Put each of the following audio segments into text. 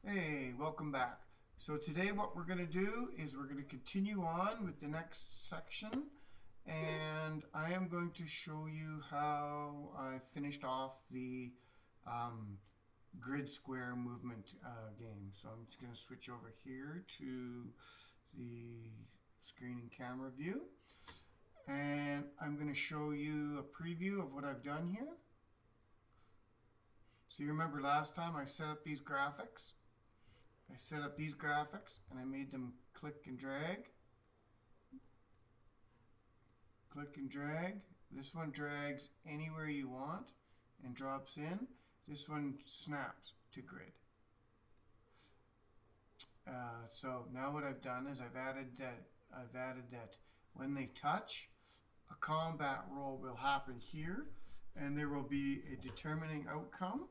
Hey, welcome back. So today what we're going to do is we're going to continue on with the next section, and I am going to show you how I finished off the grid square movement game. So I'm just going to switch over here to the screen and camera view, and I'm going to show you a preview of what I've done here. So you remember last time I set up these graphics? I set up these graphics and I made them click and drag. Click and drag. This one drags anywhere you want and drops in. This one snaps to grid. So now what I've done is I've added that when they touch, a combat roll will happen here, and there will be a determining outcome.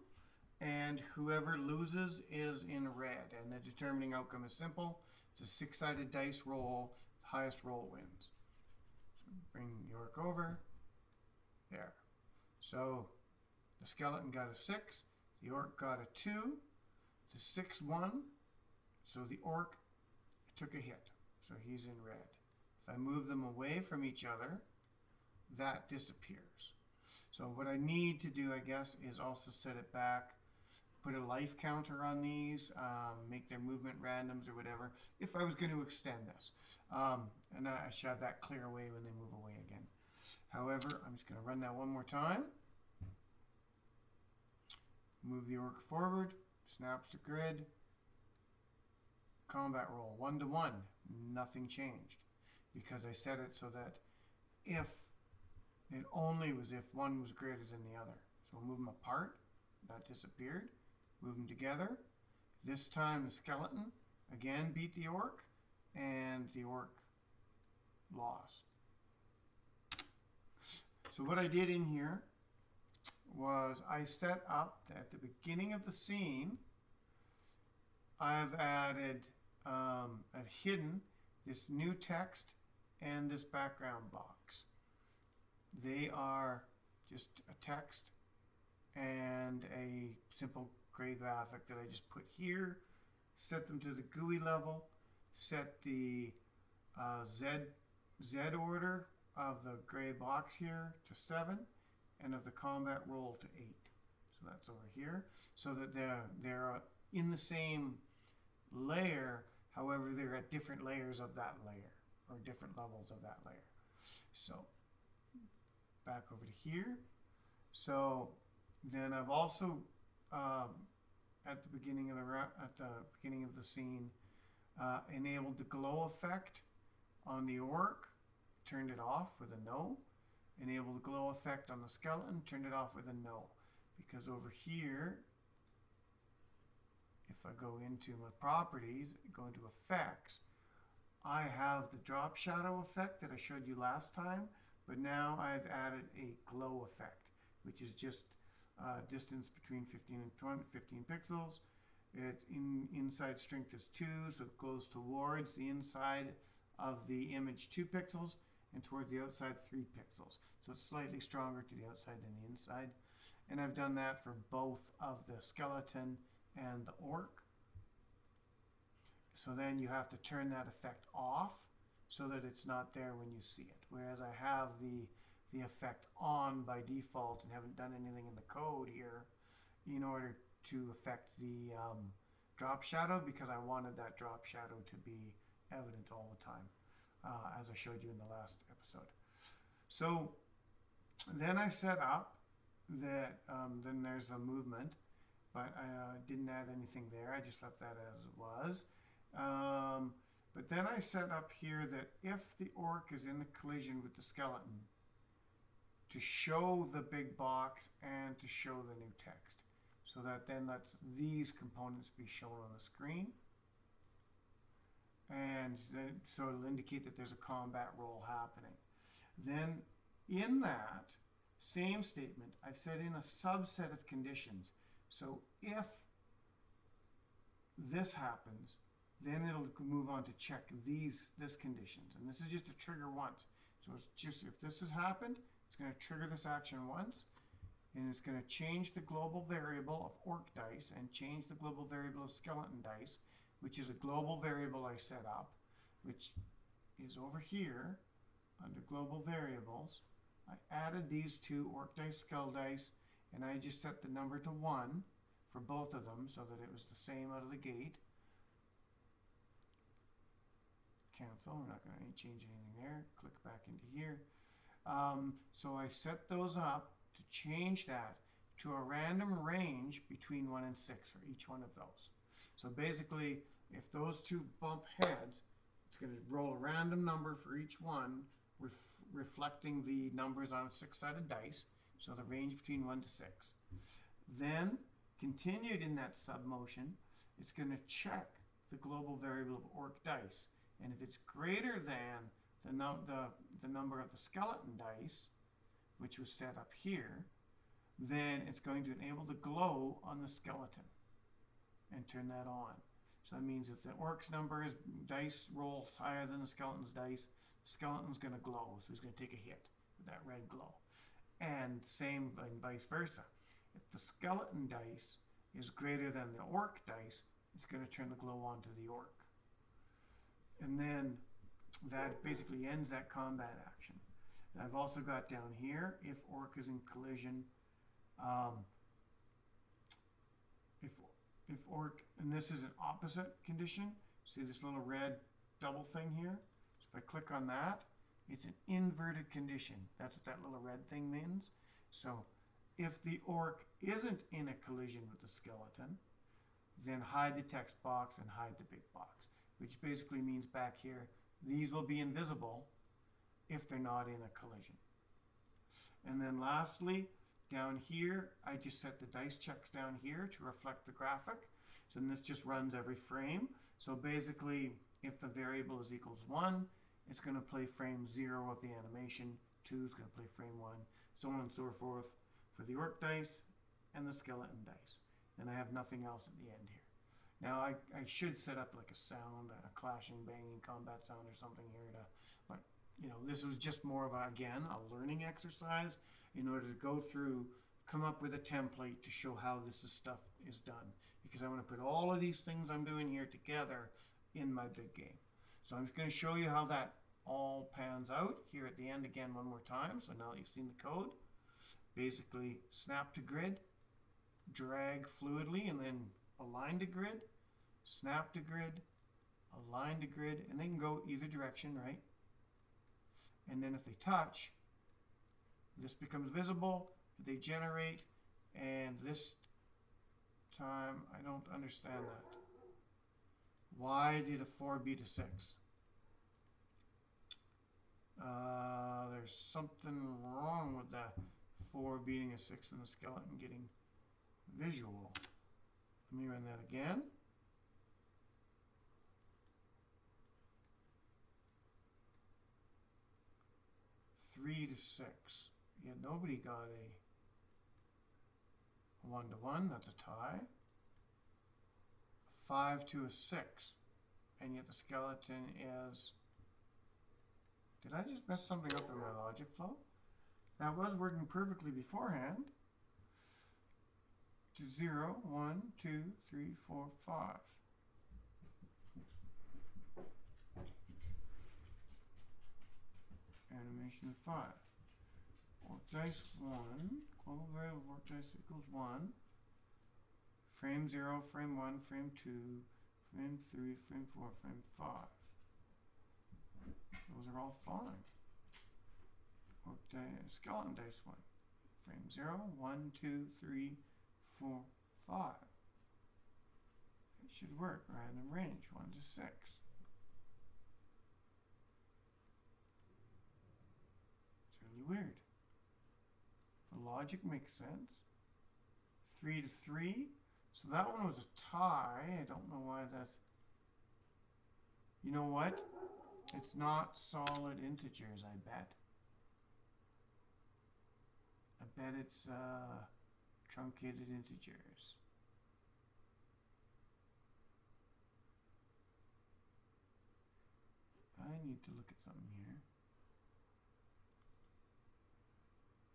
And whoever loses is in red. And the determining outcome is simple. It's a six-sided dice roll. The highest roll wins. So bring York over. There. So the skeleton got a 6. The orc got a 2. The 6 won. So the orc took a hit. So he's in red. If I move them away from each other, that disappears. So what I need to do, I guess, is also set it back. Put a life counter on these, make their movement randoms or whatever, if I was going to extend this. And I should have that clear away when they move away again. However, I'm just going to run that one more time. Move the orc forward, snaps to grid. Combat roll, 1 to 1. Nothing changed because I set it so that if it only was if one was greater than the other. So we'll move them apart. That disappeared. Move them together. This time the skeleton again beat the orc, and the orc lost. So what I did in here was I set up at the beginning of the scene, I've hidden this new text and this background box. They are just a text and a simple gray graphic that I just put here, set them to the GUI level, set the Z order of the gray box here to 7, and of the combat roll to 8. So that's over here, so that they're in the same layer, however they're at different layers of that layer, or different levels of that layer. So back over to here. So then I've also at the beginning of the scene enabled the glow effect on the orc, turned it off with a no. Enabled the glow effect on the skeleton, turned it off with a no. Because over here, if I go into my properties, go into effects, I have the drop shadow effect that I showed you last time, but now I've added a glow effect, which is just distance between 15 and 15 pixels. Inside strength is 2, so it goes towards the inside of the image 2 pixels and towards the outside 3 pixels. So it's slightly stronger to the outside than the inside. And I've done that for both of the skeleton and the orc. So then you have to turn that effect off so that it's not there when you see it. Whereas I have the effect on by default and haven't done anything in the code here in order to affect the drop shadow, because I wanted that drop shadow to be evident all the time, as I showed you in the last episode. So then I set up that then there's a movement, but I didn't add anything there. I just left that as it was. But then I set up here that if the orc is in the collision with the skeleton, to show the big box and to show the new text. So that then lets these components be shown on the screen. And then, so it'll indicate that there's a combat roll happening. Then in that same statement, I've set in a subset of conditions. So if this happens, then it'll move on to check this conditions. And this is just a trigger once. So it's just, if this has happened, it's going to trigger this action once. and it's going to change the global variable of orc dice and change the global variable of skeleton dice, which is a global variable I set up, which is over here under global variables. I added these two, orc dice, skull dice, and I just set the number to 1 for both of them so that it was the same out of the gate. Cancel, we're not going to change anything there. Click back into here. So I set those up to change that to a random range between 1 and 6 for each one of those. So basically, if those two bump heads, it's going to roll a random number for each one, reflecting the numbers on a 6-sided dice, so the range between 1 to 6. Then, continued in that submotion, it's going to check the global variable of orc dice. And if it's greater than the number of the skeleton dice, which was set up here, then it's going to enable the glow on the skeleton and turn that on. So that means if the orc's number is dice rolls higher than the skeleton's dice, the skeleton's going to glow, so he's going to take a hit with that red glow. And same and vice versa. If the skeleton dice is greater than the orc dice, it's going to turn the glow on to the orc. And then that basically ends that combat action. And I've also got down here, if orc is in collision, if orc, and this is an opposite condition, see this little red double thing here? So if I click on that, it's an inverted condition. That's what that little red thing means. So if the orc isn't in a collision with the skeleton, then hide the text box and hide the big box, which basically means back here, these will be invisible if they're not in a collision. And then lastly, down here, I just set the dice checks down here to reflect the graphic. So then this just runs every frame. So basically, if the variable is equals 1, it's going to play frame 0 of the animation, 2 is going to play frame 1, so on and so forth for the orc dice and the skeleton dice. And I have nothing else at the end here. Now I should set up like a sound, a clashing, banging combat sound or something here but you know, this was just more of a, again, a learning exercise in order to go through, come up with a template to show how this stuff is done. Because I want to put all of these things I'm doing here together in my big game. So I'm just going to show you how that all pans out here at the end again one more time. So now that you've seen the code, basically snap to grid, drag fluidly, and then align to grid, snap to grid, align to grid, and they can go either direction, right? And then if they touch, this becomes visible, they generate, and this time, I don't understand that. Why did a 4 beat a 6? There's something wrong with the 4 beating a 6 and the skeleton getting visual. Let me run that again. Three to 6. Yeah, nobody got a 1-to-1. That's a tie. 5 to a 6. And yet the skeleton is... Did I just mess something up in my logic flow? That was working perfectly beforehand. To 0, 1, 2, 3, 4, 5. Animation of 5. Orc dice 1. Global variable of orc dice equals 1. Frame 0, frame 1, frame 2, frame 3, frame 4, frame 5. Those are all fine. Orc dice, skeleton dice 1. Frame 0, 1, 2, 3, 4, 5. It should work. Random range 1 to 6. It's really weird. The logic makes sense. 3 to 3. So that one was a tie. I don't know why that's... You know what? It's not solid integers, I bet. I bet it's truncated integers. I need to look at something here.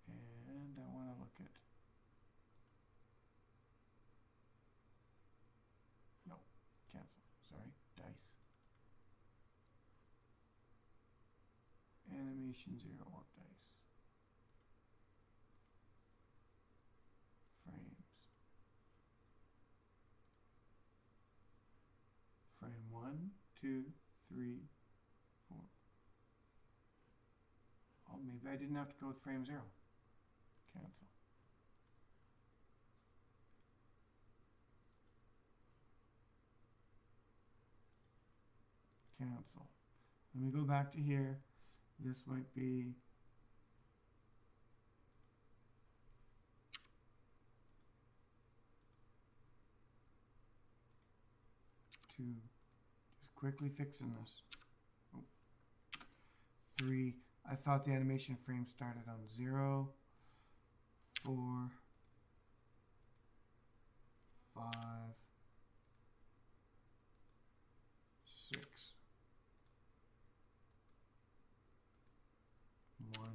And I want to look at cancel, sorry, dice. Animation 0 warp dice. Frames. Frame 1, 2, 3, 4. Oh, maybe I didn't have to go with frame 0. Cancel. Cancel. Let me go back to here. This might be two. Just quickly fixing this. Oh. 3. I thought the animation frame started on 0, 4, 5, 6, 1,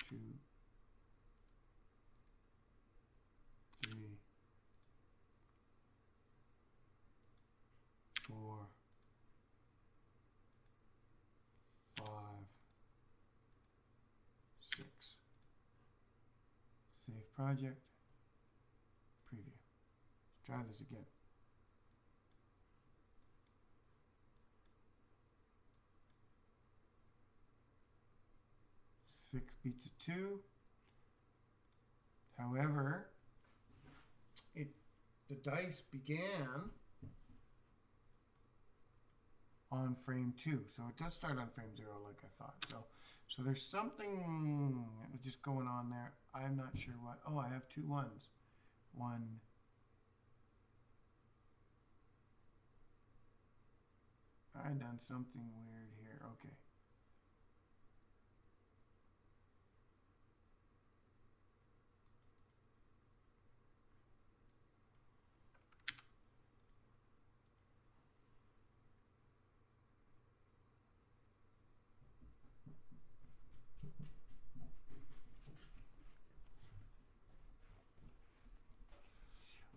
2, 3, 4, 5, 6. Save project. Preview. Let's try this again. Six beats a 2. However, the dice began on frame 2, so it does start on frame 0 like I thought. So there's something just going on there. I'm not sure what. Oh, I have 2 1s. 1. I done something weird here. Okay.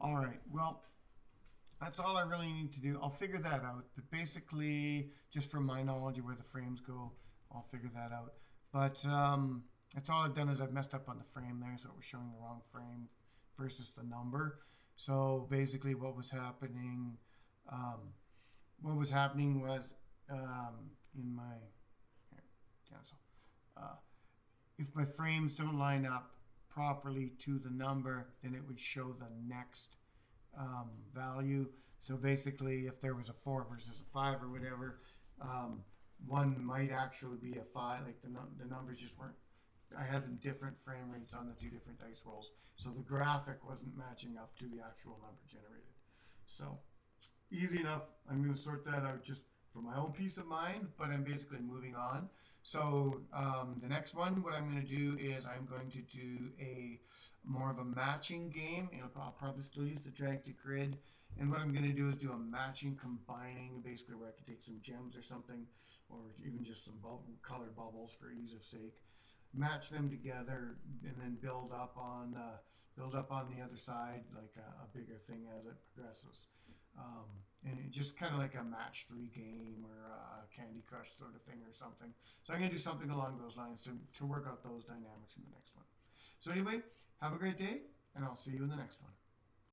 All right, well, that's all I really need to do. I'll figure that out, but basically, just from my knowledge of where the frames go, I'll figure that out. But that's all I've done is I've messed up on the frame there, so it was showing the wrong frame versus the number. So basically what was happening was in my, cancel. If my frames don't line up properly to the number, then it would show the next value. So basically, if there was a 4 versus a 5 or whatever, one might actually be a 5. Like the numbers just weren't. I had them different frame rates on the 2 different dice rolls, so the graphic wasn't matching up to the actual number generated. So easy enough. I'm going to sort that out just for my own peace of mind, but I'm basically moving on. So the next one, what I'm going to do is I'm going to do a more of a matching game. I'll probably still use the drag to grid. And what I'm going to do is do a matching combining, basically where I can take some gems or something, or even just some colored bubbles for ease of sake, match them together, and then build up on the other side like a bigger thing as it progresses. And just kind of like a match 3 game or a Candy Crush sort of thing or something. So I'm going to do something along those lines to work out those dynamics in the next one. So anyway, have a great day, and I'll see you in the next one.